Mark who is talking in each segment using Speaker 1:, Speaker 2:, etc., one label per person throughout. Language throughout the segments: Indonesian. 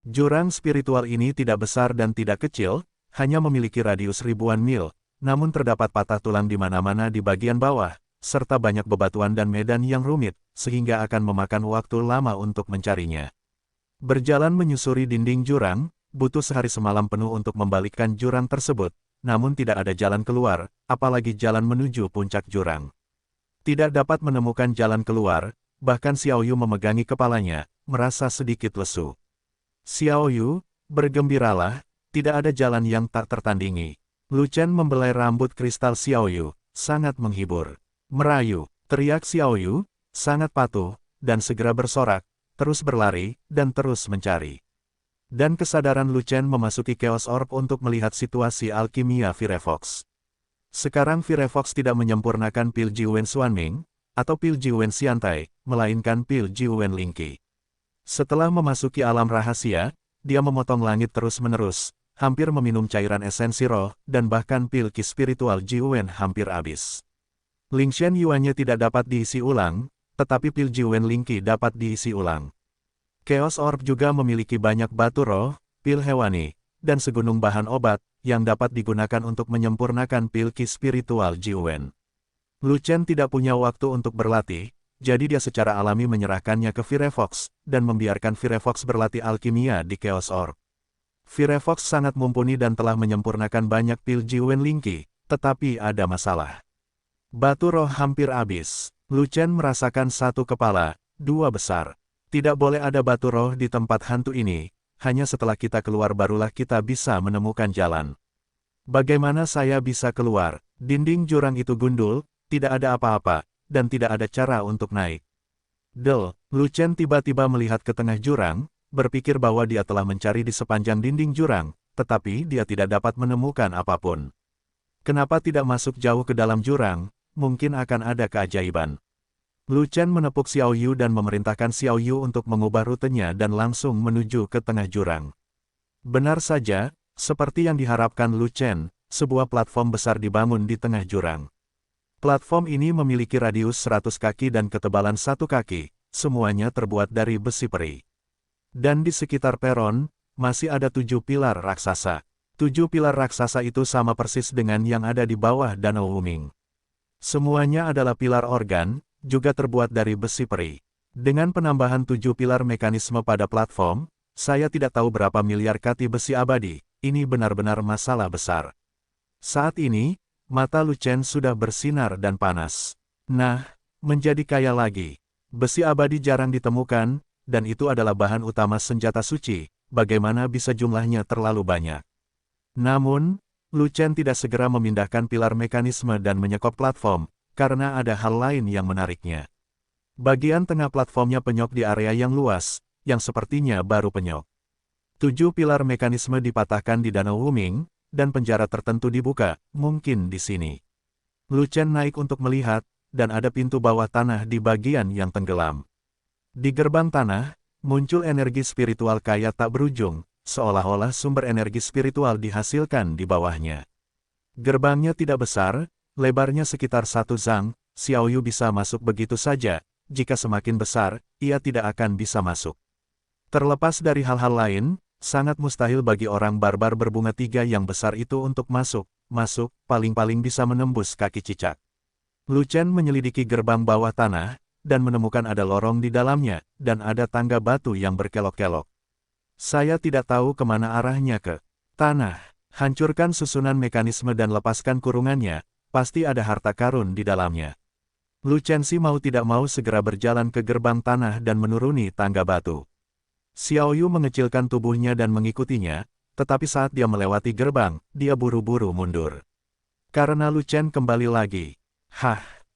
Speaker 1: Jurang spiritual ini tidak besar dan tidak kecil, hanya memiliki radius ribuan mil, namun terdapat patah tulang di mana-mana di bagian bawah, serta banyak bebatuan dan medan yang rumit, sehingga akan memakan waktu lama untuk mencarinya. Berjalan menyusuri dinding jurang, butuh sehari semalam penuh untuk membalikkan jurang tersebut, namun tidak ada jalan keluar, apalagi jalan menuju puncak jurang. Tidak dapat menemukan jalan keluar, bahkan Xiao Yu memegangi kepalanya, merasa sedikit lesu. Xiao Yu, bergembiralah, tidak ada jalan yang tak tertandingi. Lu Chen membelai rambut kristal Xiao Yu, sangat menghibur. Merayu, teriak Xiao Yu, sangat patuh, dan segera bersorak, terus berlari, dan terus mencari. Dan kesadaran Lu Chen memasuki Chaos Orb untuk melihat situasi alkimia Firefox. Sekarang Firefox tidak menyempurnakan pil Jiwen Xuanming, atau pil Jiwen Xiantai, melainkan pil Jiwen Lingqi. Setelah memasuki alam rahasia, dia memotong langit terus-menerus, hampir meminum cairan esensi roh, dan bahkan pil ki spiritual Jiwen hampir habis. Lingshan Yuannya tidak dapat diisi ulang, tetapi pil Jiwen Lingqi dapat diisi ulang. Chaos Orb juga memiliki banyak batu roh, pil hewani, dan segunung bahan obat, yang dapat digunakan untuk menyempurnakan pil ki spiritual Jiwen. Lu Chen tidak punya waktu untuk berlatih, jadi dia secara alami menyerahkannya ke Firefox, dan membiarkan Firefox berlatih alkimia di Chaos Orb. Firefox sangat mumpuni dan telah menyempurnakan banyak pil Jiwen Lingqi, tetapi ada masalah. Batu roh hampir habis. Lu Chen merasakan satu kepala, dua besar. Tidak boleh ada batu roh di tempat hantu ini, hanya setelah kita keluar barulah kita bisa menemukan jalan. Bagaimana saya bisa keluar? Dinding jurang itu gundul, tidak ada apa-apa, dan tidak ada cara untuk naik. Lu Chen tiba-tiba melihat ke tengah jurang, berpikir bahwa dia telah mencari di sepanjang dinding jurang, tetapi dia tidak dapat menemukan apapun. Kenapa tidak masuk jauh ke dalam jurang? Mungkin akan ada keajaiban. Lu Chen menepuk Xiao Yu dan memerintahkan Xiao Yu untuk mengubah rutenya dan langsung menuju ke tengah jurang. Benar saja, seperti yang diharapkan Lu Chen, sebuah platform besar dibangun di tengah jurang. Platform ini memiliki radius 100 kaki dan ketebalan 1 kaki, semuanya terbuat dari besi peri. Dan di sekitar peron, masih ada 7 pilar raksasa. 7 pilar raksasa itu sama persis dengan yang ada di bawah Danau Wuming. Semuanya adalah pilar organ, juga terbuat dari besi peri. Dengan penambahan 7 pilar mekanisme pada platform, saya tidak tahu berapa miliar kati besi abadi, ini benar-benar masalah besar. Saat ini, mata Lu Chen sudah bersinar dan panas. Nah, menjadi kaya lagi. Besi abadi jarang ditemukan, dan itu adalah bahan utama senjata suci, bagaimana bisa jumlahnya terlalu banyak. Namun, Lu Chen tidak segera memindahkan pilar mekanisme dan menyekop platform, karena ada hal lain yang menariknya. Bagian tengah platformnya penyok di area yang luas, yang sepertinya baru penyok. 7 pilar mekanisme dipatahkan di Danau Wuming, dan penjara tertentu dibuka, mungkin di sini. Lu Chen naik untuk melihat, dan ada pintu bawah tanah di bagian yang tenggelam. Di gerbang tanah, muncul energi spiritual kaya tak berujung, seolah-olah sumber energi spiritual dihasilkan di bawahnya. Gerbangnya tidak besar, lebarnya sekitar 1 zang, Xiao Yu bisa masuk begitu saja, jika semakin besar, ia tidak akan bisa masuk. Terlepas dari hal-hal lain, sangat mustahil bagi orang barbar berbunga 3 yang besar itu untuk masuk, paling-paling bisa menembus kaki cicak. Lu Chen menyelidiki gerbang bawah tanah, dan menemukan ada lorong di dalamnya, dan ada tangga batu yang berkelok-kelok. Saya tidak tahu kemana arahnya ke tanah. Hancurkan susunan mekanisme dan lepaskan kurungannya, pasti ada harta karun di dalamnya. Lu Chen mau tidak mau segera berjalan ke gerbang tanah dan menuruni tangga batu. Xiao Yu mengecilkan tubuhnya dan mengikutinya, tetapi saat dia melewati gerbang, dia buru-buru mundur. Karena Lu Chen kembali lagi.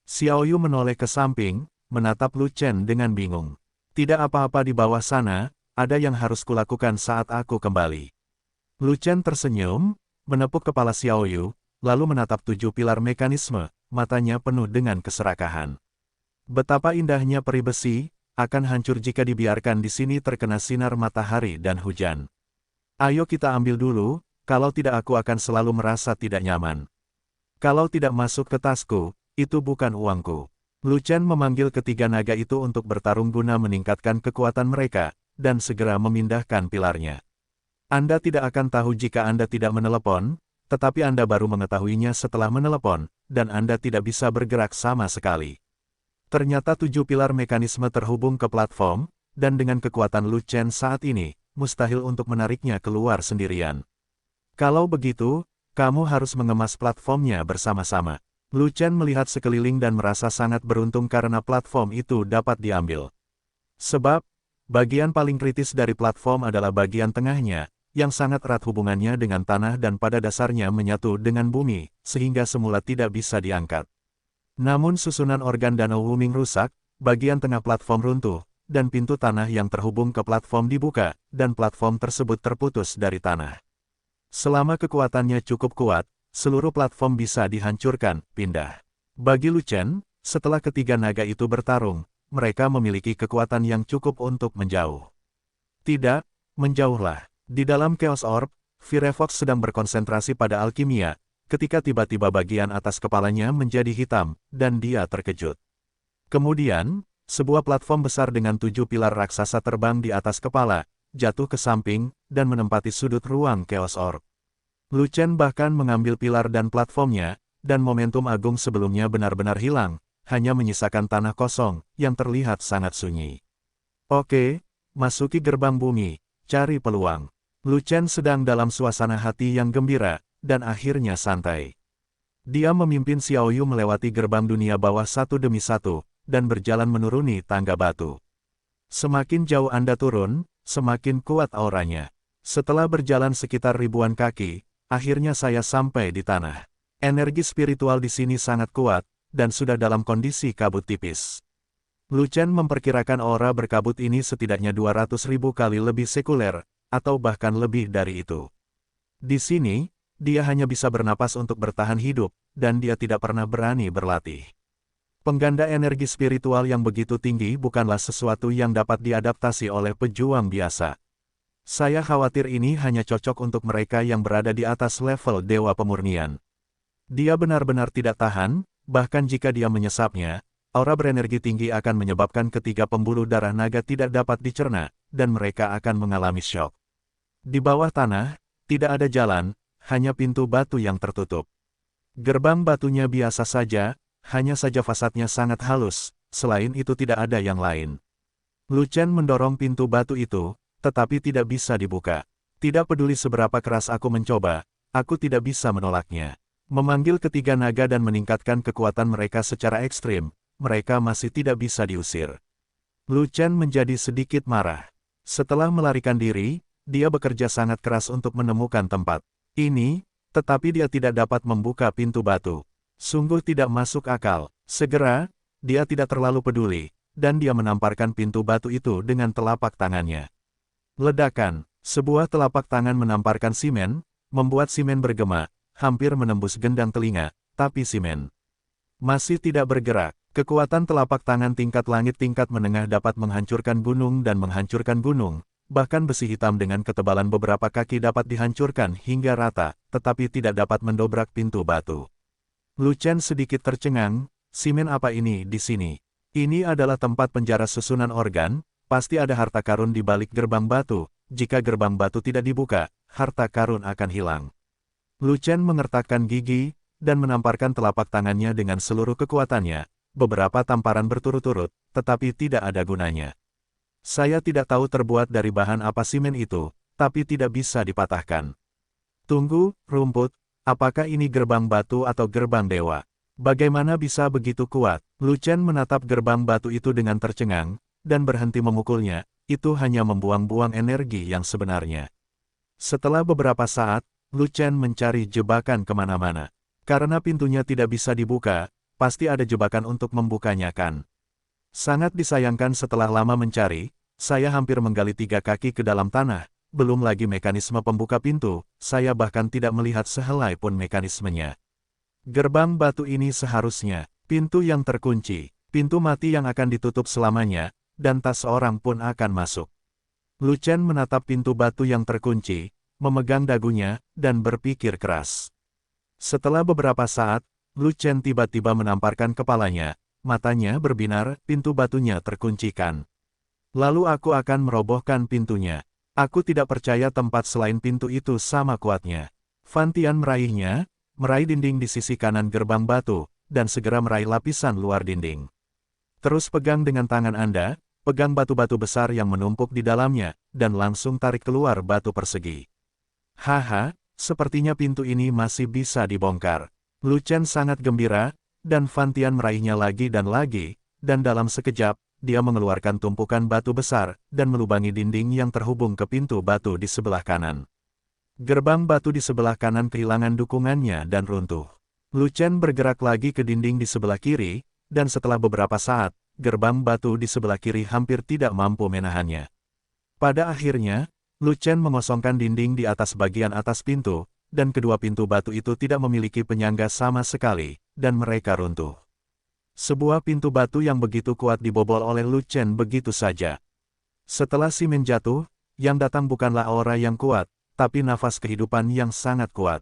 Speaker 1: Xiao Yu menoleh ke samping, menatap Lu Chen dengan bingung. Tidak apa-apa di bawah sana, ada yang harus kulakukan saat aku kembali. Lu Chen tersenyum, menepuk kepala Xiao Yu, lalu menatap 7 pilar mekanisme, matanya penuh dengan keserakahan. Betapa indahnya peri besi, akan hancur jika dibiarkan di sini terkena sinar matahari dan hujan. Ayo kita ambil dulu, kalau tidak aku akan selalu merasa tidak nyaman. Kalau tidak masuk ke tasku, itu bukan uangku. Lu Chen memanggil ketiga naga itu untuk bertarung guna meningkatkan kekuatan mereka, dan segera memindahkan pilarnya. Anda tidak akan tahu jika Anda tidak menelepon, tetapi Anda baru mengetahuinya setelah menelepon, dan Anda tidak bisa bergerak sama sekali. Ternyata 7 pilar mekanisme terhubung ke platform, dan dengan kekuatan Lu Chen saat ini, mustahil untuk menariknya keluar sendirian. Kalau begitu, kamu harus mengemas platformnya bersama-sama. Lu Chen melihat sekeliling dan merasa sangat beruntung karena platform itu dapat diambil. Sebab, bagian paling kritis dari platform adalah bagian tengahnya, yang sangat erat hubungannya dengan tanah dan pada dasarnya menyatu dengan bumi, sehingga semula tidak bisa diangkat. Namun susunan organ danau Wuming rusak, bagian tengah platform runtuh, dan pintu tanah yang terhubung ke platform dibuka, dan platform tersebut terputus dari tanah. Selama kekuatannya cukup kuat, seluruh platform bisa dihancurkan, pindah. Bagi Lu Chen, setelah ketiga naga itu bertarung, mereka memiliki kekuatan yang cukup untuk menjauh. Tidak, menjauhlah. Di dalam Chaos Orb, Firefox sedang berkonsentrasi pada alkimia, ketika tiba-tiba bagian atas kepalanya menjadi hitam, dan dia terkejut. Kemudian, sebuah platform besar dengan 7 pilar raksasa terbang di atas kepala, jatuh ke samping, dan menempati sudut ruang Chaos Orb. Lu Chen bahkan mengambil pilar dan platformnya, dan momentum agung sebelumnya benar-benar hilang, hanya menyisakan tanah kosong, yang terlihat sangat sunyi. Oke, masuki gerbang bumi, cari peluang. Lu Chen sedang dalam suasana hati yang gembira, dan akhirnya santai. Dia memimpin Xiao Yu melewati gerbang dunia bawah satu demi satu, dan berjalan menuruni tangga batu. Semakin jauh Anda turun, semakin kuat auranya. Setelah berjalan sekitar ribuan kaki, akhirnya saya sampai di tanah. Energi spiritual di sini sangat kuat, dan sudah dalam kondisi kabut tipis. Lu Chen memperkirakan aura berkabut ini setidaknya 200.000 kali lebih sekuler, atau bahkan lebih dari itu. Di sini, dia hanya bisa bernapas untuk bertahan hidup, dan dia tidak pernah berani berlatih. Pengganda energi spiritual yang begitu tinggi bukanlah sesuatu yang dapat diadaptasi oleh pejuang biasa. Saya khawatir ini hanya cocok untuk mereka yang berada di atas level Dewa Pemurnian. Dia benar-benar tidak tahan, bahkan jika dia menyesapnya, aura berenergi tinggi akan menyebabkan ketiga pembuluh darah naga tidak dapat dicerna, dan mereka akan mengalami syok. Di bawah tanah, tidak ada jalan, hanya pintu batu yang tertutup. Gerbang batunya biasa saja, hanya saja fasadnya sangat halus, selain itu tidak ada yang lain. Lu Chen mendorong pintu batu itu, tetapi tidak bisa dibuka. Tidak peduli seberapa keras aku mencoba, aku tidak bisa menolaknya. Memanggil ketiga naga dan meningkatkan kekuatan mereka secara ekstrim, mereka masih tidak bisa diusir. Lu Chen menjadi sedikit marah. Setelah melarikan diri, dia bekerja sangat keras untuk menemukan tempat ini, tetapi dia tidak dapat membuka pintu batu. Sungguh tidak masuk akal. Segera, dia tidak terlalu peduli, dan dia menamparkan pintu batu itu dengan telapak tangannya. Ledakan, sebuah telapak tangan menamparkan simen, membuat simen bergema, hampir menembus gendang telinga, tapi simen masih tidak bergerak. Kekuatan telapak tangan tingkat langit tingkat menengah dapat menghancurkan gunung dan menghancurkan gunung. Bahkan besi hitam dengan ketebalan beberapa kaki dapat dihancurkan hingga rata, tetapi tidak dapat mendobrak pintu batu. Lu Chen sedikit tercengang, simen apa ini di sini? Ini adalah tempat penjara susunan organ, pasti ada harta karun di balik gerbang batu, jika gerbang batu tidak dibuka, harta karun akan hilang. Lu Chen mengertakkan gigi, dan menamparkan telapak tangannya dengan seluruh kekuatannya, beberapa tamparan berturut-turut, tetapi tidak ada gunanya. Saya tidak tahu terbuat dari bahan apa simen itu, tapi tidak bisa dipatahkan. Tunggu, rumput, apakah ini gerbang batu atau gerbang dewa? Bagaimana bisa begitu kuat? Lu Chen menatap gerbang batu itu dengan tercengang, dan berhenti memukulnya, itu hanya membuang-buang energi yang sebenarnya. Setelah beberapa saat, Lu Chen mencari jebakan kemana-mana. Karena pintunya tidak bisa dibuka, pasti ada jebakan untuk membukanya kan? Sangat disayangkan setelah lama mencari, saya hampir menggali 3 kaki ke dalam tanah, belum lagi mekanisme pembuka pintu, saya bahkan tidak melihat sehelai pun mekanismenya. Gerbang batu ini seharusnya, pintu yang terkunci, pintu mati yang akan ditutup selamanya, dan tak seorang pun akan masuk. Lu Chen menatap pintu batu yang terkunci, memegang dagunya, dan berpikir keras. Setelah beberapa saat, Lu Chen tiba-tiba menamparkan kepalanya, matanya berbinar, pintu batunya terkuncikan. Lalu aku akan merobohkan pintunya. Aku tidak percaya tempat selain pintu itu sama kuatnya. Fan Tian meraihnya, meraih dinding di sisi kanan gerbang batu, dan segera meraih lapisan luar dinding. Terus pegang dengan tangan Anda, pegang batu-batu besar yang menumpuk di dalamnya, dan langsung tarik keluar batu persegi. Haha, sepertinya pintu ini masih bisa dibongkar. Lu Chen sangat gembira, dan Fan Tian meraihnya lagi, dan dalam sekejap, dia mengeluarkan tumpukan batu besar, dan melubangi dinding yang terhubung ke pintu batu di sebelah kanan. Gerbang batu di sebelah kanan kehilangan dukungannya dan runtuh. Lu Chen bergerak lagi ke dinding di sebelah kiri, dan setelah beberapa saat, gerbang batu di sebelah kiri hampir tidak mampu menahannya. Pada akhirnya, Lu Chen mengosongkan dinding di atas bagian atas pintu, dan kedua pintu batu itu tidak memiliki penyangga sama sekali, dan mereka runtuh. Sebuah pintu batu yang begitu kuat dibobol oleh Lu Chen begitu saja. Setelah Ximen jatuh, yang datang bukanlah aura yang kuat, tapi nafas kehidupan yang sangat kuat.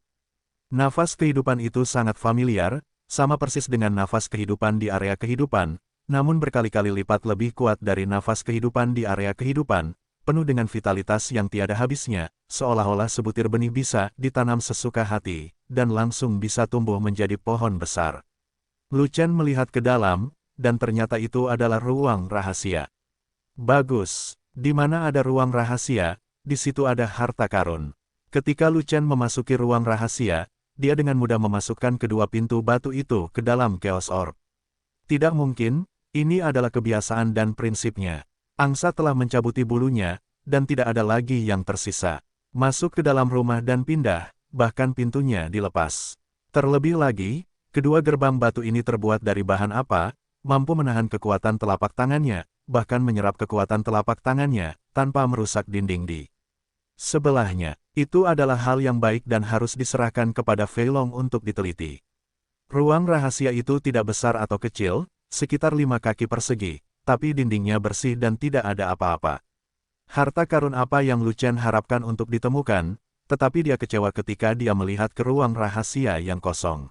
Speaker 1: Nafas kehidupan itu sangat familiar, sama persis dengan nafas kehidupan di area kehidupan, namun berkali-kali lipat lebih kuat dari nafas kehidupan di area kehidupan, penuh dengan vitalitas yang tiada habisnya, seolah-olah sebutir benih bisa ditanam sesuka hati, dan langsung bisa tumbuh menjadi pohon besar. Lu Chen melihat ke dalam, dan ternyata itu adalah ruang rahasia. Bagus, di mana ada ruang rahasia, di situ ada harta karun. Ketika Lu Chen memasuki ruang rahasia, dia dengan mudah memasukkan kedua pintu batu itu ke dalam Chaos Orb. Tidak mungkin, ini adalah kebiasaan dan prinsipnya. Angsa telah mencabuti bulunya, dan tidak ada lagi yang tersisa. Masuk ke dalam rumah dan pindah, bahkan pintunya dilepas. Terlebih lagi, kedua gerbang batu ini terbuat dari bahan apa, mampu menahan kekuatan telapak tangannya, bahkan menyerap kekuatan telapak tangannya, tanpa merusak dinding di sebelahnya. Itu adalah hal yang baik dan harus diserahkan kepada Fei Long untuk diteliti. Ruang rahasia itu tidak besar atau kecil, sekitar 5 kaki persegi, tapi dindingnya bersih dan tidak ada apa-apa. Harta karun apa yang Lu Chen harapkan untuk ditemukan, tetapi dia kecewa ketika dia melihat ke ruang rahasia yang kosong.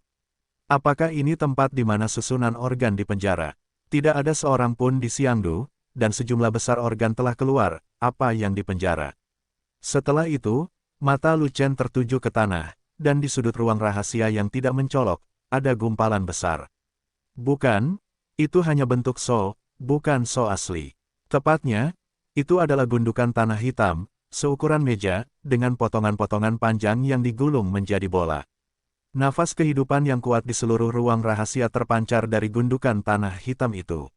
Speaker 1: Apakah ini tempat di mana susunan organ di penjara? Tidak ada seorang pun di Xiangdu, dan sejumlah besar organ telah keluar, apa yang di penjara. Setelah itu, mata Lu Chen tertuju ke tanah, dan di sudut ruang rahasia yang tidak mencolok, ada gumpalan besar. Bukan, itu hanya bentuk so, bukan so asli. Tepatnya, itu adalah gundukan tanah hitam, seukuran meja, dengan potongan-potongan panjang yang digulung menjadi bola. Nafas kehidupan yang kuat di seluruh ruang rahasia terpancar dari gundukan tanah hitam itu.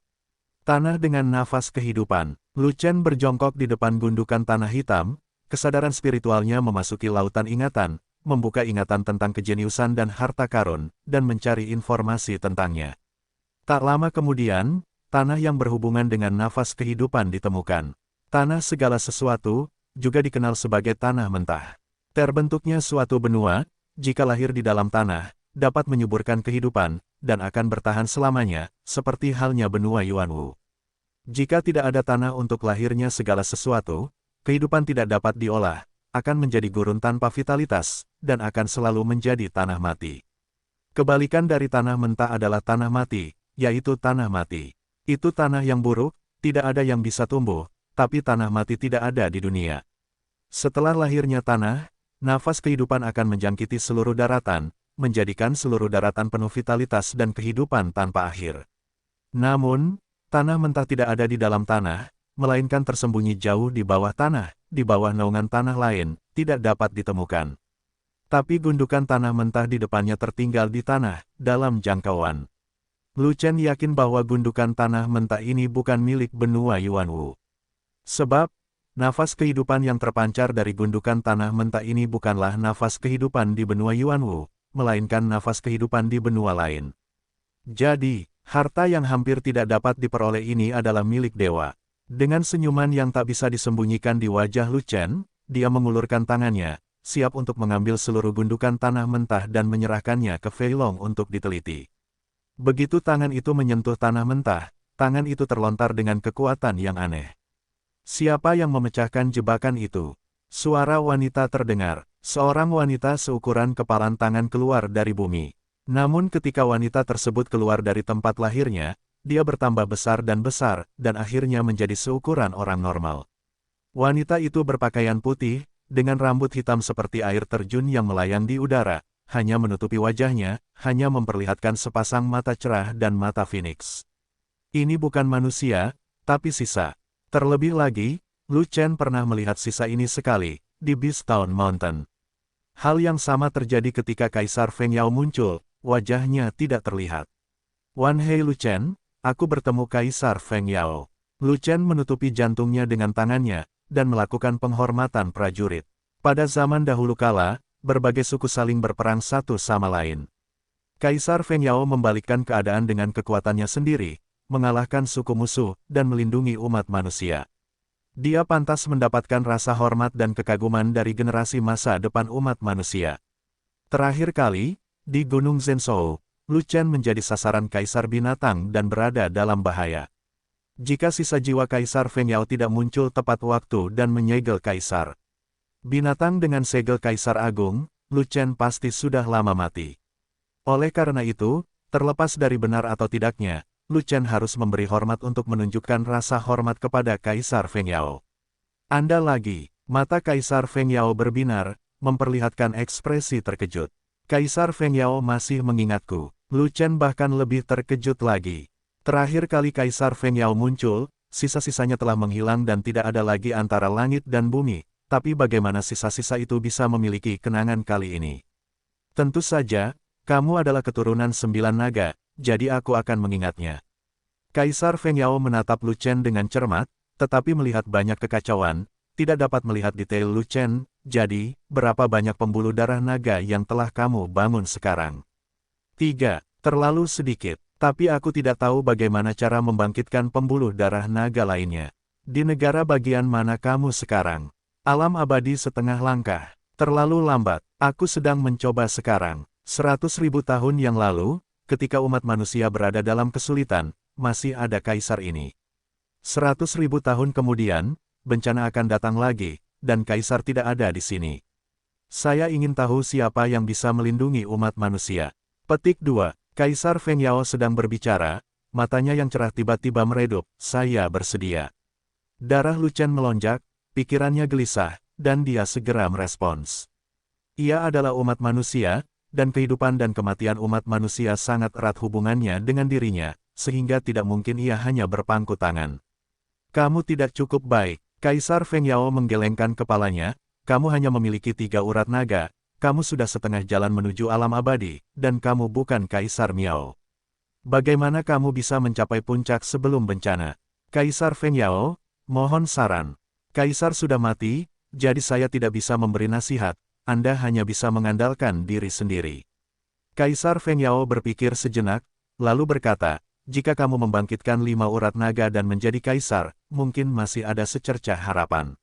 Speaker 1: Tanah dengan nafas kehidupan. Lu Chen berjongkok di depan gundukan tanah hitam, kesadaran spiritualnya memasuki lautan ingatan, membuka ingatan tentang kejeniusan dan harta karun, dan mencari informasi tentangnya. Tak lama kemudian, tanah yang berhubungan dengan nafas kehidupan ditemukan. Tanah segala sesuatu, juga dikenal sebagai tanah mentah. Terbentuknya suatu benua, jika lahir di dalam tanah, dapat menyuburkan kehidupan, dan akan bertahan selamanya, seperti halnya benua Yuanwu. Jika tidak ada tanah untuk lahirnya segala sesuatu, kehidupan tidak dapat diolah, akan menjadi gurun tanpa vitalitas, dan akan selalu menjadi tanah mati. Kebalikan dari tanah mentah adalah tanah mati, yaitu tanah mati. Itu tanah yang buruk, tidak ada yang bisa tumbuh, tapi tanah mati tidak ada di dunia. Setelah lahirnya tanah, nafas kehidupan akan menjangkiti seluruh daratan, menjadikan seluruh daratan penuh vitalitas dan kehidupan tanpa akhir. Namun, tanah mentah tidak ada di dalam tanah, melainkan tersembunyi jauh di bawah tanah, di bawah naungan tanah lain, tidak dapat ditemukan. Tapi gundukan tanah mentah di depannya tertinggal di tanah, dalam jangkauan. Lu Chen yakin bahwa gundukan tanah mentah ini bukan milik benua Yuanwu. Sebab, nafas kehidupan yang terpancar dari gundukan tanah mentah ini bukanlah nafas kehidupan di benua Yuanwu, melainkan nafas kehidupan di benua lain. Jadi, harta yang hampir tidak dapat diperoleh ini adalah milik dewa. Dengan senyuman yang tak bisa disembunyikan di wajah Lu Chen, dia mengulurkan tangannya, siap untuk mengambil seluruh gundukan tanah mentah dan menyerahkannya ke Fei Long untuk diteliti. Begitu tangan itu menyentuh tanah mentah, tangan itu terlontar dengan kekuatan yang aneh. Siapa yang memecahkan jebakan itu? Suara wanita terdengar. Seorang wanita seukuran kepalan tangan keluar dari bumi. Namun ketika wanita tersebut keluar dari tempat lahirnya, dia bertambah besar, dan akhirnya menjadi seukuran orang normal. Wanita itu berpakaian putih, dengan rambut hitam seperti air terjun yang melayang di udara, hanya menutupi wajahnya, hanya memperlihatkan sepasang mata cerah dan mata Phoenix. Ini bukan manusia, tapi sisa. Terlebih lagi, Lu Chen pernah melihat sisa ini sekali, di Beast Town Mountain. Hal yang sama terjadi ketika Kaisar Feng Yao muncul, wajahnya tidak terlihat. Wan Hei Lu Chen, aku bertemu Kaisar Feng Yao. Lu Chen menutupi jantungnya dengan tangannya, dan melakukan penghormatan prajurit. Pada zaman dahulu kala, berbagai suku saling berperang satu sama lain. Kaisar Feng Yao membalikkan keadaan dengan kekuatannya sendiri, mengalahkan suku musuh, dan melindungi umat manusia. Dia pantas mendapatkan rasa hormat dan kekaguman dari generasi masa depan umat manusia. Terakhir kali, di Gunung Zhenzhou, Lu Chen menjadi sasaran Kaisar Binatang dan berada dalam bahaya. Jika sisa jiwa Kaisar Feng Yao tidak muncul tepat waktu dan menyegel Kaisar Binatang dengan segel Kaisar Agung, Lu Chen pasti sudah lama mati. Oleh karena itu, terlepas dari benar atau tidaknya, Lu Chen harus memberi hormat untuk menunjukkan rasa hormat kepada Kaisar Feng Yao. Anda lagi, mata Kaisar Feng Yao berbinar, memperlihatkan ekspresi terkejut. Kaisar Feng Yao masih mengingatku. Lu Chen bahkan lebih terkejut lagi. Terakhir kali Kaisar Feng Yao muncul, sisa-sisanya telah menghilang dan tidak ada lagi antara langit dan bumi, tapi bagaimana sisa-sisa itu bisa memiliki kenangan kali ini? Tentu saja, kamu adalah keturunan 9 naga, jadi aku akan mengingatnya. Kaisar Feng Yao menatap Lu Chen dengan cermat, tetapi melihat banyak kekacauan, tidak dapat melihat detail Lu Chen, jadi, berapa banyak pembuluh darah naga yang telah kamu bangun sekarang? 3. Terlalu sedikit. Tapi aku tidak tahu bagaimana cara membangkitkan pembuluh darah naga lainnya. Di negara bagian mana kamu sekarang? Alam abadi setengah langkah. Terlalu lambat. Aku sedang mencoba sekarang. 100.000 tahun yang lalu, ketika umat manusia berada dalam kesulitan, masih ada kaisar ini. 100.000 tahun kemudian, bencana akan datang lagi, dan kaisar tidak ada di sini. Saya ingin tahu siapa yang bisa melindungi umat manusia. Petik 2. Kaisar Feng Yao sedang berbicara, matanya yang cerah tiba-tiba meredup, saya bersedia. Darah Lu Chen melonjak, pikirannya gelisah, dan dia segera merespons. Ia adalah umat manusia, dan kehidupan dan kematian umat manusia sangat erat hubungannya dengan dirinya, sehingga tidak mungkin ia hanya berpangku tangan. Kamu tidak cukup baik. Kaisar Feng Yao menggelengkan kepalanya, kamu hanya memiliki 3 urat naga. Kamu sudah setengah jalan menuju alam abadi, dan kamu bukan Kaisar Miao. Bagaimana kamu bisa mencapai puncak sebelum bencana? Kaisar Feng Yao, mohon saran. Kaisar sudah mati, jadi saya tidak bisa memberi nasihat, Anda hanya bisa mengandalkan diri sendiri. Kaisar Feng Yao berpikir sejenak, lalu berkata, jika kamu membangkitkan 5 urat naga dan menjadi kaisar, mungkin masih ada secercah harapan.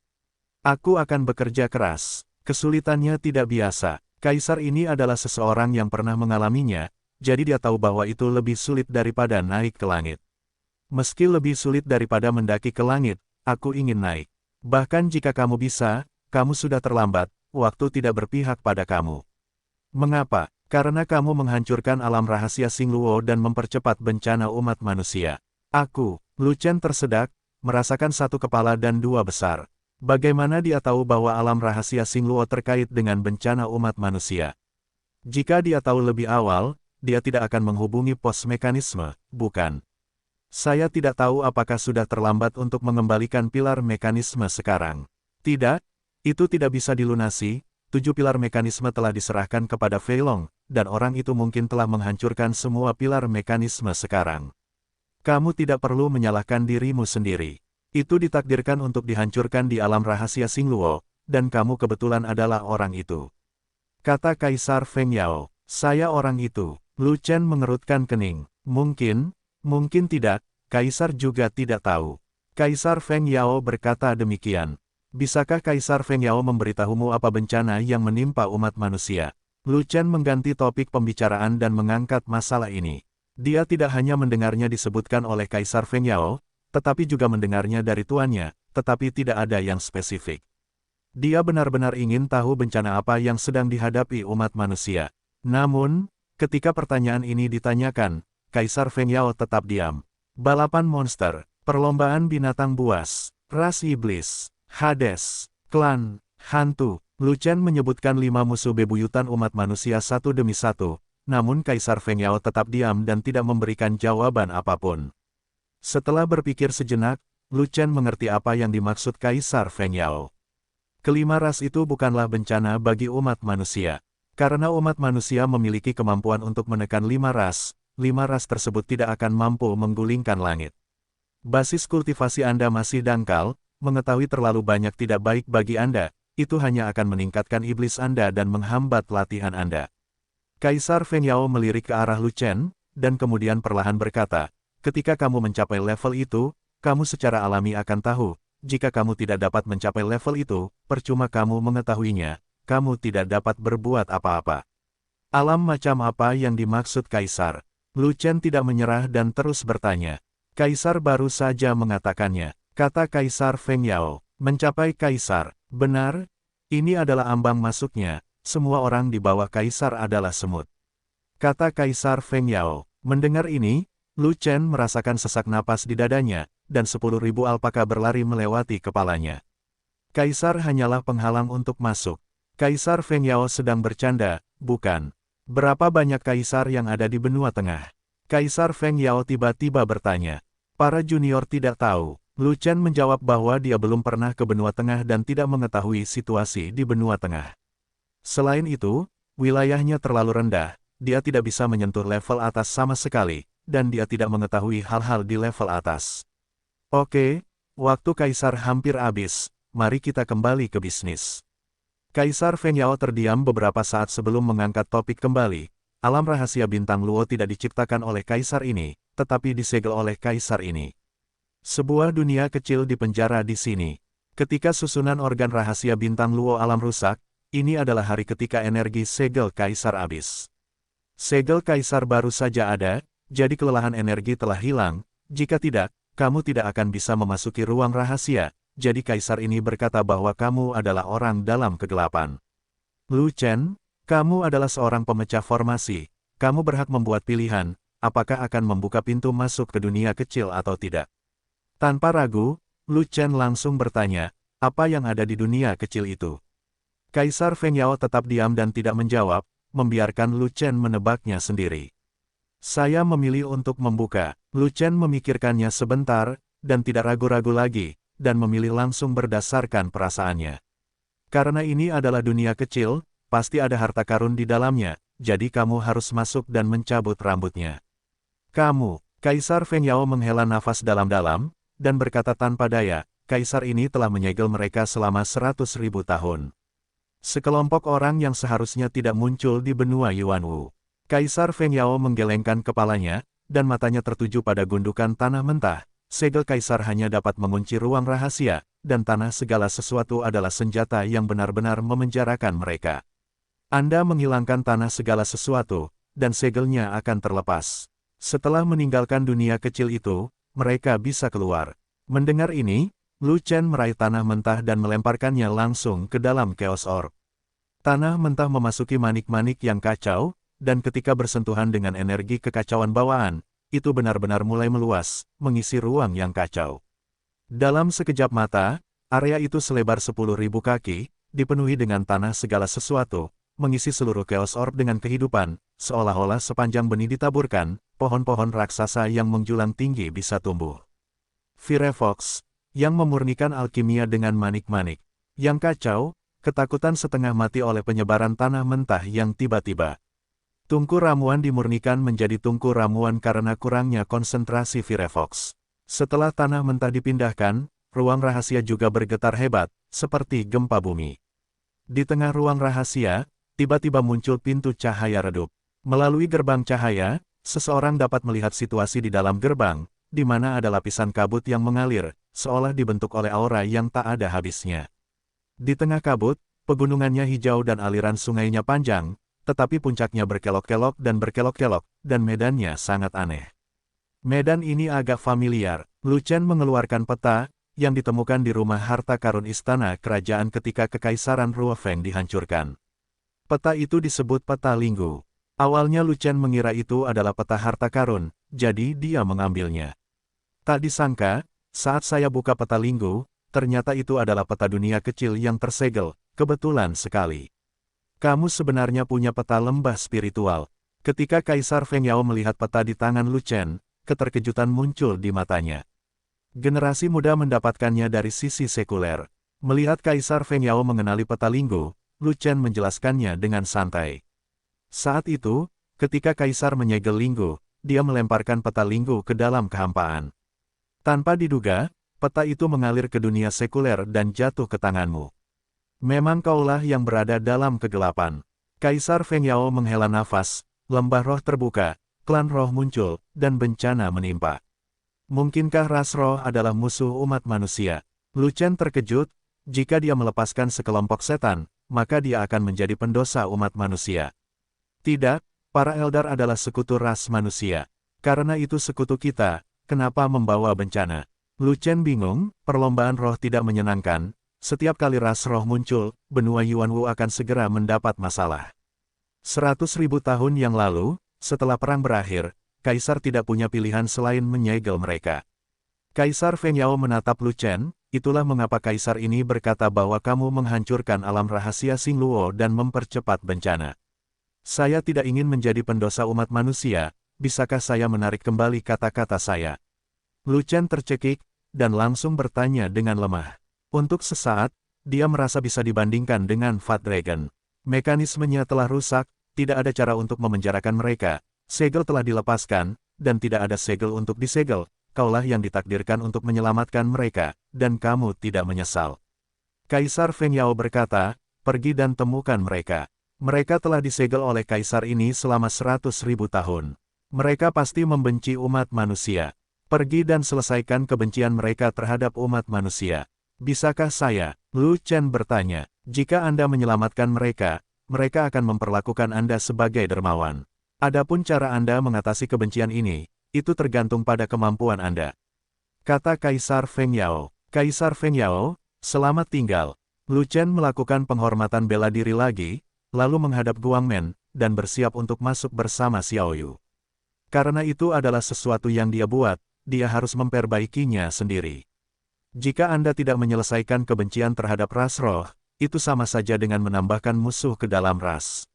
Speaker 1: Aku akan bekerja keras. Kesulitannya tidak biasa. Kaisar ini adalah seseorang yang pernah mengalaminya, jadi dia tahu bahwa itu lebih sulit daripada naik ke langit. Meski lebih sulit daripada mendaki ke langit, aku ingin naik. Bahkan jika kamu bisa, kamu sudah terlambat, waktu tidak berpihak pada kamu. Mengapa? Karena kamu menghancurkan alam rahasia Xingluo dan mempercepat bencana umat manusia. Aku, Lu Chen tersedak, merasakan 1 kepala dan 2 besar. Bagaimana dia tahu bahwa alam rahasia Xingluo terkait dengan bencana umat manusia? Jika dia tahu lebih awal, dia tidak akan menghubungi pos mekanisme, bukan? Saya tidak tahu apakah sudah terlambat untuk mengembalikan pilar mekanisme sekarang. Tidak, itu tidak bisa dilunasi, 7 pilar mekanisme telah diserahkan kepada Fei Long, dan orang itu mungkin telah menghancurkan semua pilar mekanisme sekarang. Kamu tidak perlu menyalahkan dirimu sendiri. Itu ditakdirkan untuk dihancurkan di alam rahasia Xingluo, dan kamu kebetulan adalah orang itu. Kata Kaisar Feng Yao, saya orang itu. Lu Chen mengerutkan kening. Mungkin tidak, Kaisar juga tidak tahu. Kaisar Feng Yao berkata demikian. Bisakah Kaisar Feng Yao memberitahumu apa bencana yang menimpa umat manusia? Lu Chen mengganti topik pembicaraan dan mengangkat masalah ini. Dia tidak hanya mendengarnya disebutkan oleh Kaisar Feng Yao, tetapi juga mendengarnya dari tuannya, tetapi tidak ada yang spesifik. Dia benar-benar ingin tahu bencana apa yang sedang dihadapi umat manusia. Namun, ketika pertanyaan ini ditanyakan, Kaisar Feng Yao tetap diam. Balapan monster, perlombaan binatang buas, ras iblis, Hades, klan, hantu. Lu Chen menyebutkan 5 musuh bebuyutan umat manusia satu demi satu, namun Kaisar Feng Yao tetap diam dan tidak memberikan jawaban apapun. Setelah berpikir sejenak, Lu Chen mengerti apa yang dimaksud Kaisar Feng Yao. Kelima ras itu bukanlah bencana bagi umat manusia. Karena umat manusia memiliki kemampuan untuk menekan 5 ras tersebut tidak akan mampu menggulingkan langit. Basis kultivasi Anda masih dangkal, mengetahui terlalu banyak tidak baik bagi Anda, itu hanya akan meningkatkan iblis Anda dan menghambat latihan Anda. Kaisar Feng Yao melirik ke arah Lu Chen, dan kemudian perlahan berkata, ketika kamu mencapai level itu, kamu secara alami akan tahu, jika kamu tidak dapat mencapai level itu, percuma kamu mengetahuinya, kamu tidak dapat berbuat apa-apa. Alam macam apa yang dimaksud Kaisar? Lu Chen tidak menyerah dan terus bertanya. Kaisar baru saja mengatakannya, kata Kaisar Feng Yao, mencapai Kaisar, benar? Ini adalah ambang masuknya, semua orang di bawah Kaisar adalah semut. Kata Kaisar Feng Yao. Mendengar ini, Lu Chen merasakan sesak napas di dadanya, dan 10.000 alpaka berlari melewati kepalanya. Kaisar hanyalah penghalang untuk masuk. Kaisar Feng Yao sedang bercanda, bukan? Berapa banyak kaisar yang ada di benua tengah? Kaisar Feng Yao tiba-tiba bertanya. Para junior tidak tahu. Lu Chen menjawab bahwa dia belum pernah ke benua tengah dan tidak mengetahui situasi di benua tengah. Selain itu, wilayahnya terlalu rendah, dia tidak bisa menyentuh level atas sama sekali, dan dia tidak mengetahui hal-hal di level atas. Oke, waktu Kaisar hampir habis, mari kita kembali ke bisnis. Kaisar Feng Yao terdiam beberapa saat sebelum mengangkat topik kembali. Alam rahasia bintang Luo tidak diciptakan oleh Kaisar ini, tetapi disegel oleh Kaisar ini. Sebuah dunia kecil di penjara di sini. Ketika susunan organ rahasia bintang Luo alam rusak, ini adalah hari ketika energi segel Kaisar habis. Segel Kaisar baru saja ada, jadi kelelahan energi telah hilang. Jika tidak, kamu tidak akan bisa memasuki ruang rahasia. Jadi Kaisar ini berkata bahwa kamu adalah orang dalam kegelapan. Lu Chen, kamu adalah seorang pemecah formasi. Kamu berhak membuat pilihan, apakah akan membuka pintu masuk ke dunia kecil atau tidak. Tanpa ragu, Lu Chen langsung bertanya, apa yang ada di dunia kecil itu? Kaisar Feng Yao tetap diam dan tidak menjawab, membiarkan Lu Chen menebaknya sendiri. Saya memilih untuk membuka. Lu Chen memikirkannya sebentar, dan tidak ragu-ragu lagi, dan memilih langsung berdasarkan perasaannya. Karena ini adalah dunia kecil, pasti ada harta karun di dalamnya, jadi kamu harus masuk dan mencabut rambutnya. Kamu, Kaisar Feng Yao menghela nafas dalam-dalam, dan berkata tanpa daya, Kaisar ini telah menyegel mereka selama 100.000 tahun. Sekelompok orang yang seharusnya tidak muncul di benua Yuanwu. Kaisar Feng Yao menggelengkan kepalanya, dan matanya tertuju pada gundukan tanah mentah. Segel Kaisar hanya dapat mengunci ruang rahasia, dan tanah segala sesuatu adalah senjata yang benar-benar memenjarakan mereka. Anda menghilangkan tanah segala sesuatu, dan segelnya akan terlepas. Setelah meninggalkan dunia kecil itu, mereka bisa keluar. Mendengar ini, Lu Chen meraih tanah mentah dan melemparkannya langsung ke dalam Chaos Orb. Tanah mentah memasuki manik-manik yang kacau, dan ketika bersentuhan dengan energi kekacauan bawaan, itu benar-benar mulai meluas, mengisi ruang yang kacau. Dalam sekejap mata, area itu selebar 10.000 kaki, dipenuhi dengan tanah segala sesuatu, mengisi seluruh Chaos Orb dengan kehidupan, seolah-olah sepanjang benih ditaburkan, pohon-pohon raksasa yang menjulang tinggi bisa tumbuh. Firefox, yang memurnikan alkimia dengan manik-manik, yang kacau, ketakutan setengah mati oleh penyebaran tanah mentah yang tiba-tiba. Tungku ramuan dimurnikan menjadi tungku ramuan karena kurangnya konsentrasi Firefox. Setelah tanah mentah dipindahkan, ruang rahasia juga bergetar hebat, seperti gempa bumi. Di tengah ruang rahasia, tiba-tiba muncul pintu cahaya redup. Melalui gerbang cahaya, seseorang dapat melihat situasi di dalam gerbang, di mana ada lapisan kabut yang mengalir, seolah dibentuk oleh aura yang tak ada habisnya. Di tengah kabut, pegunungannya hijau dan aliran sungainya panjang, tetapi puncaknya berkelok-kelok, dan medannya sangat aneh. Medan ini agak familiar. Lu Chen mengeluarkan peta, yang ditemukan di rumah harta karun istana kerajaan ketika kekaisaran Ruofeng dihancurkan. Peta itu disebut peta Linggu. Awalnya Lu Chen mengira itu adalah peta harta karun, jadi dia mengambilnya. Tak disangka, saat saya buka peta Linggu, ternyata itu adalah peta dunia kecil yang tersegel, kebetulan sekali. Kamu sebenarnya punya peta lembah spiritual. Ketika Kaisar Feng Yao melihat peta di tangan Lu Chen, keterkejutan muncul di matanya. Generasi muda mendapatkannya dari sisi sekuler. Melihat Kaisar Feng Yao mengenali peta Linggu, Lu Chen menjelaskannya dengan santai. Saat itu, ketika Kaisar menyegel Linggu, dia melemparkan peta Linggu ke dalam kehampaan. Tanpa diduga, peta itu mengalir ke dunia sekuler dan jatuh ke tanganmu. Memang kaulah yang berada dalam kegelapan. Kaisar Feng Yao menghela nafas, lembah roh terbuka, klan roh muncul, dan bencana menimpa. Mungkinkah ras roh adalah musuh umat manusia? Lu Chen terkejut, jika dia melepaskan sekelompok setan, maka dia akan menjadi pendosa umat manusia. Tidak, para Eldar adalah sekutu ras manusia. Karena itu sekutu kita, kenapa membawa bencana? Lu Chen bingung, perlombaan roh tidak menyenangkan, setiap kali ras roh muncul, benua Yuanwu akan segera mendapat masalah. 100.000 tahun yang lalu, setelah perang berakhir, Kaisar tidak punya pilihan selain menyegel mereka. Kaisar Feng Yao menatap Lu Chen, itulah mengapa Kaisar ini berkata bahwa kamu menghancurkan alam rahasia Xingluo dan mempercepat bencana. Saya tidak ingin menjadi pendosa umat manusia, bisakah saya menarik kembali kata-kata saya? Lu Chen tercekik, dan langsung bertanya dengan lemah. Untuk sesaat, dia merasa bisa dibandingkan dengan Fat Dragon. Mekanismenya telah rusak, tidak ada cara untuk memenjarakan mereka, segel telah dilepaskan, dan tidak ada segel untuk disegel, kaulah yang ditakdirkan untuk menyelamatkan mereka, dan kamu tidak menyesal. Kaisar Feng Yao berkata, pergi dan temukan mereka. Mereka telah disegel oleh Kaisar ini selama 100.000 tahun. Mereka pasti membenci umat manusia. Pergi dan selesaikan kebencian mereka terhadap umat manusia. Bisakah saya? Lu Chen bertanya. Jika Anda menyelamatkan mereka, mereka akan memperlakukan Anda sebagai dermawan. Adapun cara Anda mengatasi kebencian ini, itu tergantung pada kemampuan Anda. Kata Kaisar Feng Yao. Kaisar Feng Yao, selamat tinggal. Lu Chen melakukan penghormatan bela diri lagi, lalu menghadap Guangmen, dan bersiap untuk masuk bersama Xiao Yu. Karena itu adalah sesuatu yang dia buat, dia harus memperbaikinya sendiri. Jika Anda tidak menyelesaikan kebencian terhadap ras roh, itu sama saja dengan menambahkan musuh ke dalam ras.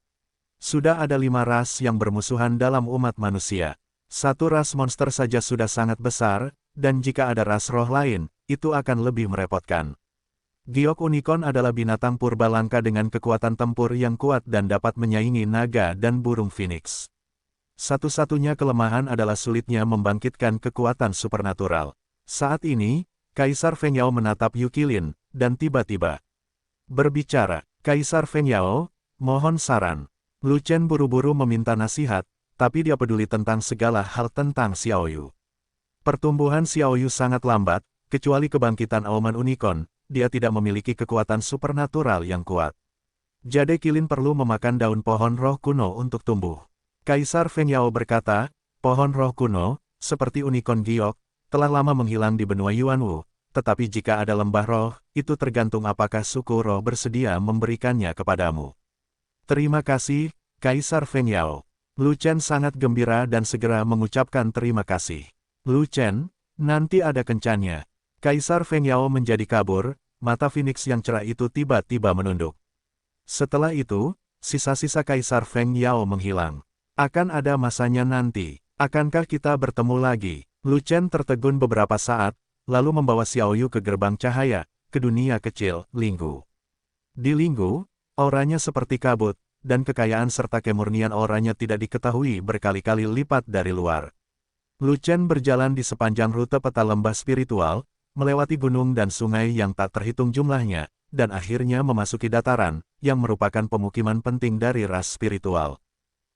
Speaker 1: Sudah ada 5 ras yang bermusuhan dalam umat manusia. Satu ras monster saja sudah sangat besar, dan jika ada ras roh lain, itu akan lebih merepotkan. Giok Unicorn adalah binatang purba langka dengan kekuatan tempur yang kuat dan dapat menyaingi naga dan burung phoenix. Satu-satunya kelemahan adalah sulitnya membangkitkan kekuatan supernatural. Saat ini, Kaisar Feng Yao menatap Yu Qilin, dan tiba-tiba berbicara, Kaisar Feng Yao, mohon saran. Lu Chen buru-buru meminta nasihat, tapi dia peduli tentang segala hal tentang Xiao Yu. Pertumbuhan Xiao Yu sangat lambat, kecuali kebangkitan auman unicorn, dia tidak memiliki kekuatan supernatural yang kuat. Jade Qilin perlu memakan daun pohon roh kuno untuk tumbuh. Kaisar Feng Yao berkata, pohon roh kuno, seperti unicorn giok, telah lama menghilang di benua Yuanwu, tetapi jika ada lembah roh, itu tergantung apakah suku roh bersedia memberikannya kepadamu. Terima kasih, Kaisar Feng Yao. Lu Chen sangat gembira dan segera mengucapkan terima kasih. Lu Chen, nanti ada kencannya. Kaisar Feng Yao menjadi kabur, mata Phoenix yang cerah itu tiba-tiba menunduk. Setelah itu, sisa-sisa Kaisar Feng Yao menghilang. Akan ada masanya nanti. Akankah kita bertemu lagi? Lu Chen tertegun beberapa saat, lalu membawa Xiao Yu ke gerbang cahaya, ke dunia kecil, Linggu. Di Linggu, auranya seperti kabut, dan kekayaan serta kemurnian auranya tidak diketahui berkali-kali lipat dari luar. Lu Chen berjalan di sepanjang rute peta lembah spiritual, melewati gunung dan sungai yang tak terhitung jumlahnya, dan akhirnya memasuki dataran, yang merupakan pemukiman penting dari ras spiritual.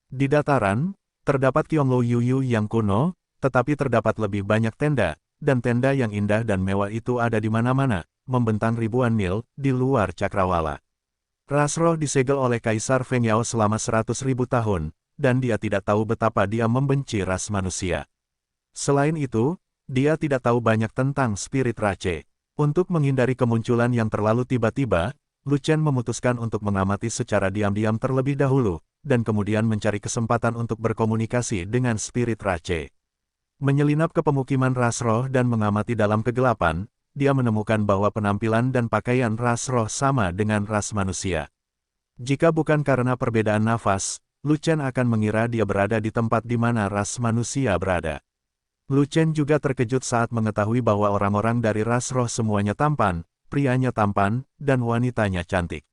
Speaker 1: Di dataran, terdapat Qionglu Yuyu yang kuno, tetapi terdapat lebih banyak tenda, dan tenda yang indah dan mewah itu ada di mana-mana, membentang ribuan mil, di luar cakrawala. Ras roh disegel oleh Kaisar Feng Yao selama 100.000 tahun, dan dia tidak tahu betapa dia membenci ras manusia. Selain itu, dia tidak tahu banyak tentang spirit Rache. Untuk menghindari kemunculan yang terlalu tiba-tiba, Lu Chen memutuskan untuk mengamati secara diam-diam terlebih dahulu, dan kemudian mencari kesempatan untuk berkomunikasi dengan spirit Rache. Menyelinap ke pemukiman ras roh dan mengamati dalam kegelapan, dia menemukan bahwa penampilan dan pakaian ras roh sama dengan ras manusia. Jika bukan karena perbedaan nafas, Lu Chen akan mengira dia berada di tempat di mana ras manusia berada. Lu Chen juga terkejut saat mengetahui bahwa orang-orang dari ras roh semuanya tampan, prianya tampan, dan wanitanya cantik.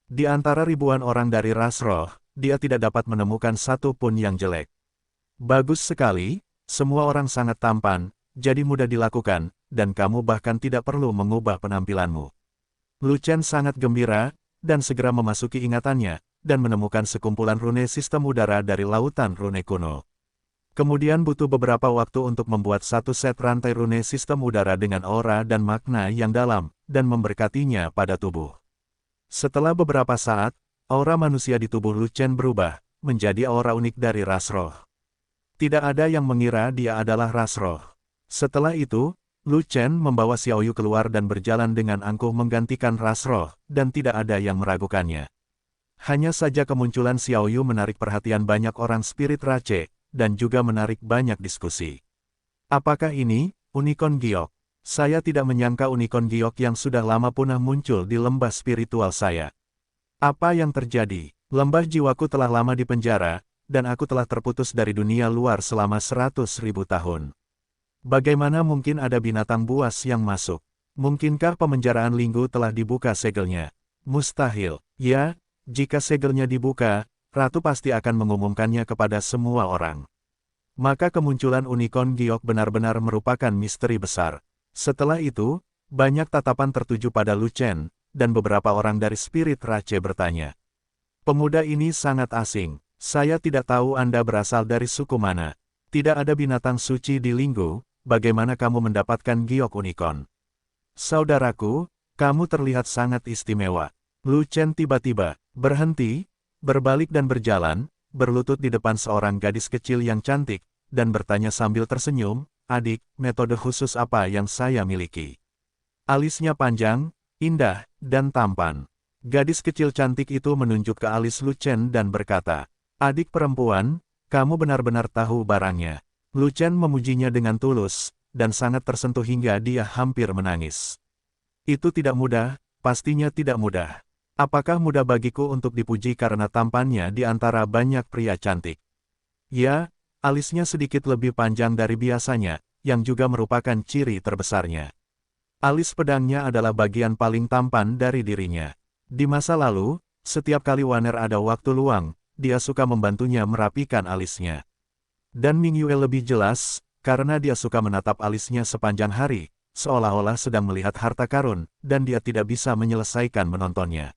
Speaker 1: Di antara ribuan orang dari ras roh, dia tidak dapat menemukan satu pun yang jelek. Bagus sekali, semua orang sangat tampan, jadi mudah dilakukan, dan kamu bahkan tidak perlu mengubah penampilanmu. Lu Chen sangat gembira, dan segera memasuki ingatannya, dan menemukan sekumpulan rune sistem udara dari lautan rune kuno. Kemudian butuh beberapa waktu untuk membuat satu set rantai rune sistem udara dengan aura dan makna yang dalam, dan memberkatinya pada tubuh. Setelah beberapa saat, aura manusia di tubuh Lu Chen berubah, menjadi aura unik dari ras roh. Tidak ada yang mengira dia adalah ras roh. Setelah itu, Lu Chen membawa Xiaoyu keluar dan berjalan dengan angkuh menggantikan ras roh, dan tidak ada yang meragukannya. Hanya saja kemunculan Xiaoyu menarik perhatian banyak orang spirit Rache, dan juga menarik banyak diskusi. Apakah ini, Unicorn Giok? Saya tidak menyangka Unicorn Giok yang sudah lama punah muncul di lembah spiritual saya. Apa yang terjadi? Lembah jiwaku telah lama di penjara, dan aku telah terputus dari dunia luar selama 100.000 tahun. Bagaimana mungkin ada binatang buas yang masuk? Mungkinkah pemenjaraan Linggu telah dibuka segelnya? Mustahil. Ya, jika segelnya dibuka, Ratu pasti akan mengumumkannya kepada semua orang. Maka kemunculan Unicorn Giok benar-benar merupakan misteri besar. Setelah itu, banyak tatapan tertuju pada Lu Chen, dan beberapa orang dari spirit Rache bertanya. Pemuda ini sangat asing. Saya tidak tahu Anda berasal dari suku mana. Tidak ada binatang suci di Linggu, bagaimana kamu mendapatkan giok unicorn? Saudaraku, kamu terlihat sangat istimewa. Lu Chen tiba-tiba berhenti, berbalik dan berjalan, berlutut di depan seorang gadis kecil yang cantik, dan bertanya sambil tersenyum, "Adik, metode khusus apa yang saya miliki?" Alisnya panjang, indah, dan tampan. Gadis kecil cantik itu menunjuk ke alis Lu Chen dan berkata, "Adik perempuan, kamu benar-benar tahu barangnya." Lu Chen memujinya dengan tulus, dan sangat tersentuh hingga dia hampir menangis. Itu tidak mudah, pastinya tidak mudah. Apakah mudah bagiku untuk dipuji karena tampannya di antara banyak pria cantik? Ya, alisnya sedikit lebih panjang dari biasanya, yang juga merupakan ciri terbesarnya. Alis pedangnya adalah bagian paling tampan dari dirinya. Di masa lalu, setiap kali Waner ada waktu luang, dia suka membantunya merapikan alisnya. Dan Ming Yue lebih jelas, karena dia suka menatap alisnya sepanjang hari, seolah-olah sedang melihat harta karun, dan dia tidak bisa menyelesaikan menontonnya.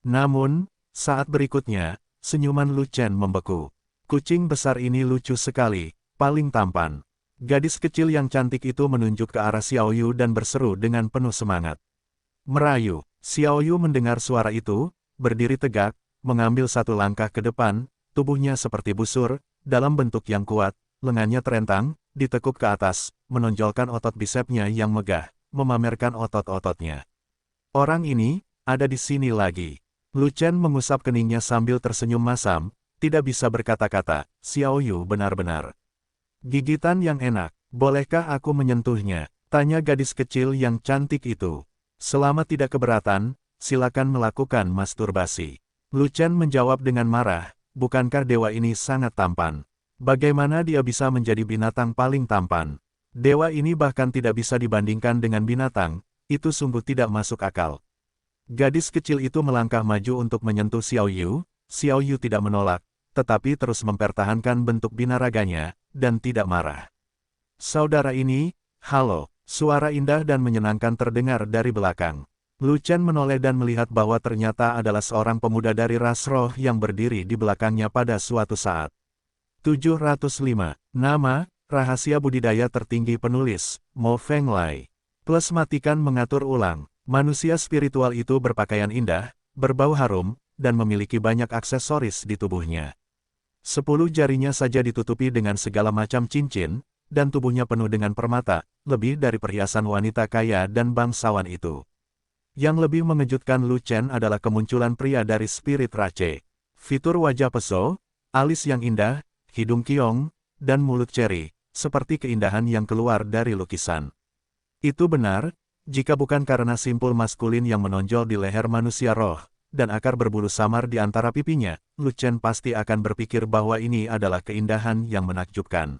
Speaker 1: Namun, saat berikutnya, senyuman Lu Chen membeku. Kucing besar ini lucu sekali, paling tampan. Gadis kecil yang cantik itu menunjuk ke arah Xiaoyu dan berseru dengan penuh semangat. Merayu, Xiaoyu mendengar suara itu, berdiri tegak, mengambil satu langkah ke depan, tubuhnya seperti busur, dalam bentuk yang kuat, lengannya terentang, ditekuk ke atas, menonjolkan otot bisepnya yang megah, memamerkan otot-ototnya. Orang ini, ada di sini lagi. Lu Chen mengusap keningnya sambil tersenyum masam, tidak bisa berkata-kata. Xiaoyu benar-benar. Gigitan yang enak, bolehkah aku menyentuhnya? Tanya gadis kecil yang cantik itu. Selama tidak keberatan, silakan melakukan masturbasi. Lu Chen menjawab dengan marah, bukankah dewa ini sangat tampan? Bagaimana dia bisa menjadi binatang paling tampan? Dewa ini bahkan tidak bisa dibandingkan dengan binatang, itu sungguh tidak masuk akal. Gadis kecil itu melangkah maju untuk menyentuh Xiaoyu. Xiaoyu tidak menolak, tetapi terus mempertahankan bentuk binaraganya, dan tidak marah. Saudara ini, halo, suara indah dan menyenangkan terdengar dari belakang. Lu Chen menoleh dan melihat bahwa ternyata adalah seorang pemuda dari ras roh yang berdiri di belakangnya pada suatu saat. 705. Nama, Rahasia Budidaya Tertinggi Penulis, Mo Fenglai. Plus matikan mengatur ulang. Manusia spiritual itu berpakaian indah, berbau harum, dan memiliki banyak aksesoris di tubuhnya. 10 jarinya saja ditutupi dengan segala macam cincin, dan tubuhnya penuh dengan permata, lebih dari perhiasan wanita kaya dan bangsawan itu. Yang lebih mengejutkan Lu Chen adalah kemunculan pria dari spirit Rache. Fitur wajah peso, alis yang indah, hidung kiong, dan mulut ceri, seperti keindahan yang keluar dari lukisan. Itu benar, jika bukan karena simpul maskulin yang menonjol di leher manusia roh, dan akar berbulu samar di antara pipinya, Lu Chen pasti akan berpikir bahwa ini adalah keindahan yang menakjubkan.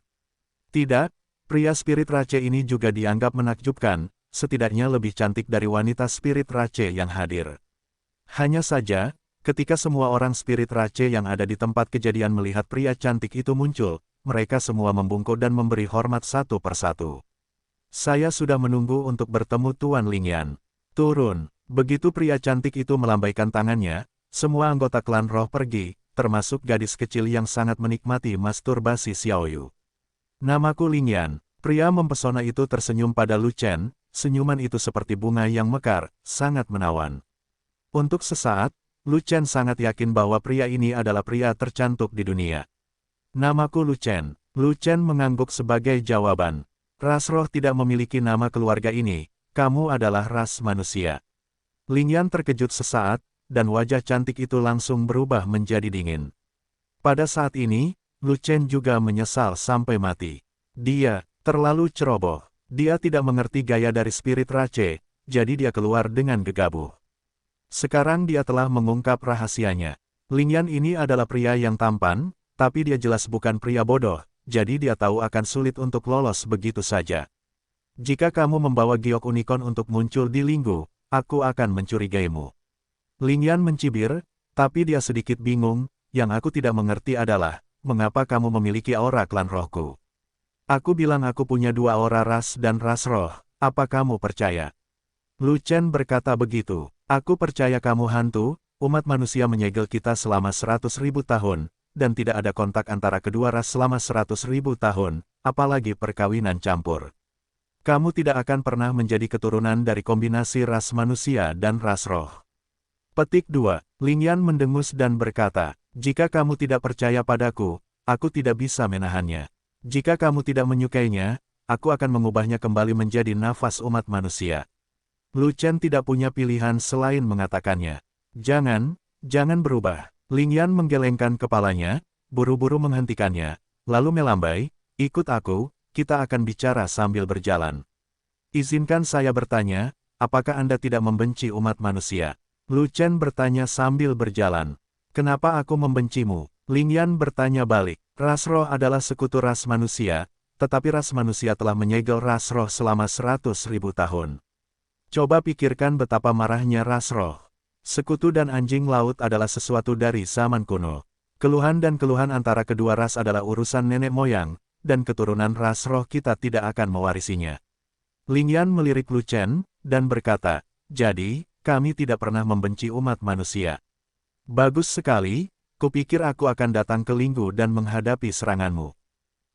Speaker 1: Tidak, pria spirit Rache ini juga dianggap menakjubkan, setidaknya lebih cantik dari wanita spirit Rache yang hadir. Hanya saja, ketika semua orang spirit Rache yang ada di tempat kejadian melihat pria cantik itu muncul, mereka semua membungkuk dan memberi hormat satu persatu. Saya sudah menunggu untuk bertemu Tuan Lingyan. Turun. Begitu pria cantik itu melambaikan tangannya, semua anggota klan roh pergi, termasuk gadis kecil yang sangat menikmati masturbasi Xiaoyu. Namaku Lingyan. Pria mempesona itu tersenyum pada Lu Chen, senyuman itu seperti bunga yang mekar, sangat menawan. Untuk sesaat, Lu Chen sangat yakin bahwa pria ini adalah pria tercantik di dunia. Namaku Lu Chen. Lu Chen mengangguk sebagai jawaban. Ras roh tidak memiliki nama keluarga ini, kamu adalah ras manusia. Lingyan terkejut sesaat, dan wajah cantik itu langsung berubah menjadi dingin. Pada saat ini, Lu Chen juga menyesal sampai mati. Dia terlalu ceroboh. Dia tidak mengerti gaya dari spirit Rache, jadi dia keluar dengan gegabah. Sekarang dia telah mengungkap rahasianya. Lingyan ini adalah pria yang tampan, tapi dia jelas bukan pria bodoh. Jadi dia tahu akan sulit untuk lolos begitu saja. Jika kamu membawa giok unicorn untuk muncul di Linggu, aku akan mencurigaimu. Lingyan mencibir, tapi dia sedikit bingung, yang aku tidak mengerti adalah, mengapa kamu memiliki aura klan rohku? Aku bilang aku punya dua aura ras dan ras roh, apa kamu percaya? Lu Chen berkata begitu, aku percaya kamu hantu, umat manusia menyegel kita selama 100.000 tahun, dan tidak ada kontak antara kedua ras selama 100.000 tahun, apalagi perkawinan campur. Kamu tidak akan pernah menjadi keturunan dari kombinasi ras manusia dan ras roh. Petik 2. Lingyan mendengus dan berkata, jika kamu tidak percaya padaku, aku tidak bisa menahannya. Jika kamu tidak menyukainya, aku akan mengubahnya kembali menjadi nafas umat manusia. Lu Chen tidak punya pilihan selain mengatakannya. Jangan berubah. Lingyan menggelengkan kepalanya, buru-buru menghentikannya, lalu melambai, ikut aku, kita akan bicara sambil berjalan. Izinkan saya bertanya, apakah Anda tidak membenci umat manusia? Lu Chen bertanya sambil berjalan. Kenapa aku membencimu? Lingyan bertanya balik. Ras roh adalah sekutu ras manusia, tetapi ras manusia telah menyegel ras roh selama 100.000 tahun. Coba pikirkan betapa marahnya ras roh. Sekutu dan anjing laut adalah sesuatu dari zaman kuno. Keluhan dan keluhan antara kedua ras adalah urusan nenek moyang, dan keturunan ras roh kita tidak akan mewarisinya. Lingyan melirik Lu Chen, dan berkata, jadi, kami tidak pernah membenci umat manusia. Bagus sekali, kupikir aku akan datang ke Linggu dan menghadapi seranganmu.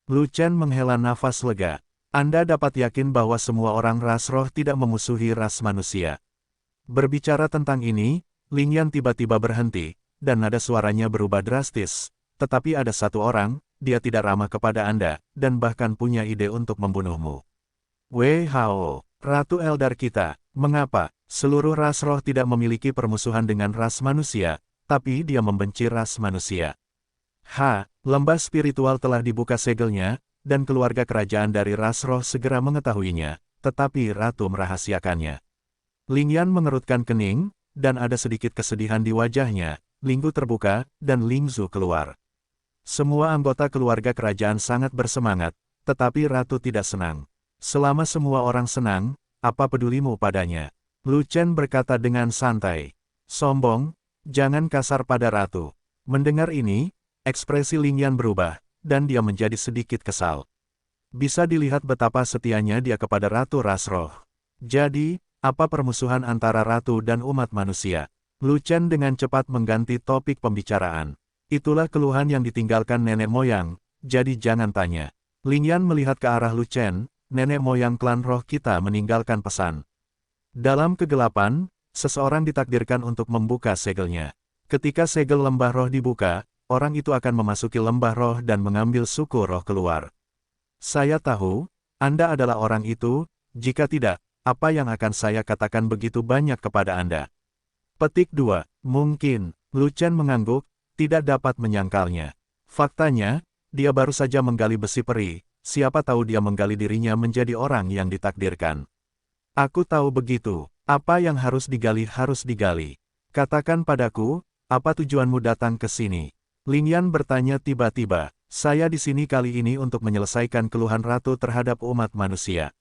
Speaker 1: Lu Chen menghela nafas lega. Anda dapat yakin bahwa semua orang ras roh tidak memusuhi ras manusia. Berbicara tentang ini, Lingyan tiba-tiba berhenti, dan nada suaranya berubah drastis. Tetapi ada satu orang, dia tidak ramah kepada Anda, dan bahkan punya ide untuk membunuhmu. Wei Hao, Ratu Eldar kita, mengapa seluruh ras roh tidak memiliki permusuhan dengan ras manusia, tapi dia membenci ras manusia? Lembah spiritual telah dibuka segelnya, dan keluarga kerajaan dari ras roh segera mengetahuinya, tetapi Ratu merahasiakannya. Lingyan mengerutkan kening, dan ada sedikit kesedihan di wajahnya. Linggu terbuka, dan Lingzu keluar. Semua anggota keluarga kerajaan sangat bersemangat, tetapi Ratu tidak senang. Selama semua orang senang, apa pedulimu padanya? Lu Chen berkata dengan santai. Sombong, jangan kasar pada Ratu. Mendengar ini, ekspresi Lingyan berubah, dan dia menjadi sedikit kesal. Bisa dilihat betapa setianya dia kepada Ratu ras roh. Jadi, apa permusuhan antara Ratu dan umat manusia? Lu Chen dengan cepat mengganti topik pembicaraan. Itulah keluhan yang ditinggalkan nenek moyang, jadi jangan tanya. Lingyan melihat ke arah Lu Chen, nenek moyang klan roh kita meninggalkan pesan. Dalam kegelapan, seseorang ditakdirkan untuk membuka segelnya. Ketika segel lembah roh dibuka, orang itu akan memasuki lembah roh dan mengambil suku roh keluar. Saya tahu, Anda adalah orang itu, jika tidak, apa yang akan saya katakan begitu banyak kepada Anda? Petik 2. Mungkin, Lu Chen mengangguk, tidak dapat menyangkalnya. Faktanya, dia baru saja menggali besi peri, siapa tahu dia menggali dirinya menjadi orang yang ditakdirkan. Aku tahu begitu, apa yang harus digali harus digali. Katakan padaku, apa tujuanmu datang ke sini? Lingyan bertanya tiba-tiba, saya di sini kali ini untuk menyelesaikan keluhan ratu terhadap umat manusia.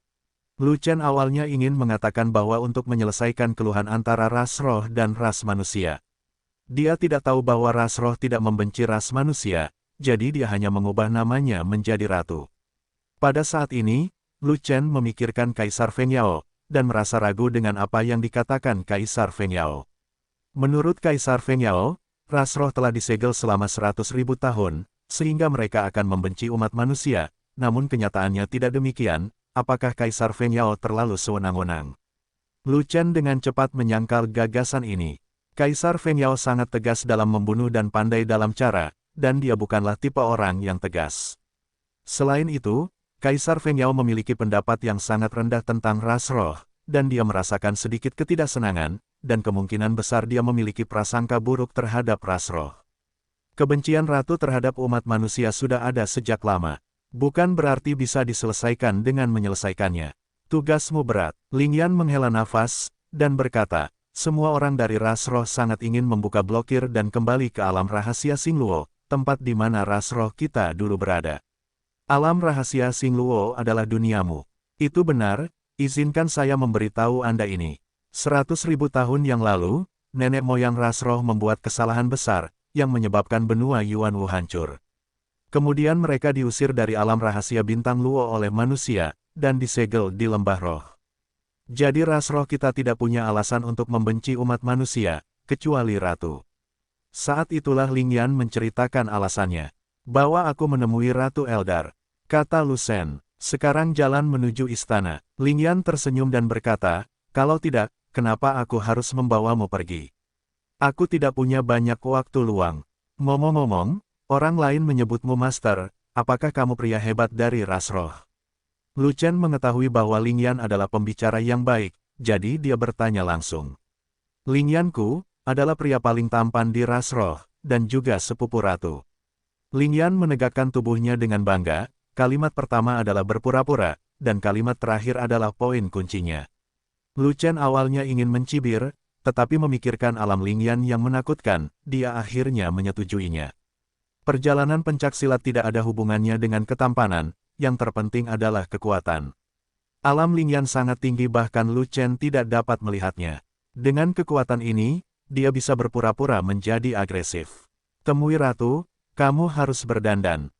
Speaker 1: Lu Chen awalnya ingin mengatakan bahwa untuk menyelesaikan keluhan antara ras roh dan ras manusia. Dia tidak tahu bahwa ras roh tidak membenci ras manusia, jadi dia hanya mengubah namanya menjadi ratu. Pada saat ini, Lu Chen memikirkan Kaisar Feng Yao, dan merasa ragu dengan apa yang dikatakan Kaisar Feng Yao. Menurut Kaisar Feng Yao, ras roh telah disegel selama 100.000 tahun, sehingga mereka akan membenci umat manusia, namun kenyataannya tidak demikian. Apakah Kaisar Feng Yao terlalu sewenang-wenang? Lu Chen dengan cepat menyangkal gagasan ini. Kaisar Feng Yao sangat tegas dalam membunuh dan pandai dalam cara, dan dia bukanlah tipe orang yang tegas. Selain itu, Kaisar Feng Yao memiliki pendapat yang sangat rendah tentang ras roh, dan dia merasakan sedikit ketidaksenangan, dan kemungkinan besar dia memiliki prasangka buruk terhadap ras roh. Kebencian ratu terhadap umat manusia sudah ada sejak lama. Bukan berarti bisa diselesaikan dengan menyelesaikannya. Tugasmu berat. Lingyan menghela nafas, dan berkata, semua orang dari ras roh sangat ingin membuka blokir dan kembali ke alam rahasia Xingluo, tempat di mana ras roh kita dulu berada. Alam rahasia Xingluo adalah duniamu. Itu benar, izinkan saya memberitahu Anda ini. 100.000 tahun yang lalu, nenek moyang ras roh membuat kesalahan besar, yang menyebabkan benua Yuanwu hancur. Kemudian mereka diusir dari alam rahasia bintang Luo oleh manusia, dan disegel di lembah roh. Jadi ras roh kita tidak punya alasan untuk membenci umat manusia, kecuali ratu. Saat itulah Lingyan menceritakan alasannya. Bahwa aku menemui Ratu Eldar, kata Lu Shen. Sekarang jalan menuju istana. Lingyan tersenyum dan berkata, kalau tidak, kenapa aku harus membawamu pergi? Aku tidak punya banyak waktu luang. Ngomong-ngomong, orang lain menyebutmu master, apakah kamu pria hebat dari ras roh? Lu Chen mengetahui bahwa Lingyan adalah pembicara yang baik, jadi dia bertanya langsung. Lingyanku adalah pria paling tampan di ras roh, dan juga sepupu ratu. Lingyan menegakkan tubuhnya dengan bangga, kalimat pertama adalah berpura-pura, dan kalimat terakhir adalah poin kuncinya. Lu Chen awalnya ingin mencibir, tetapi memikirkan alam Lingyan yang menakutkan, dia akhirnya menyetujuinya. Perjalanan pencaksilat tidak ada hubungannya dengan ketampanan, yang terpenting adalah kekuatan. Alam Lingyan sangat tinggi bahkan Lu Chen tidak dapat melihatnya. Dengan kekuatan ini, dia bisa berpura-pura menjadi agresif. Temui ratu, kamu harus berdandan.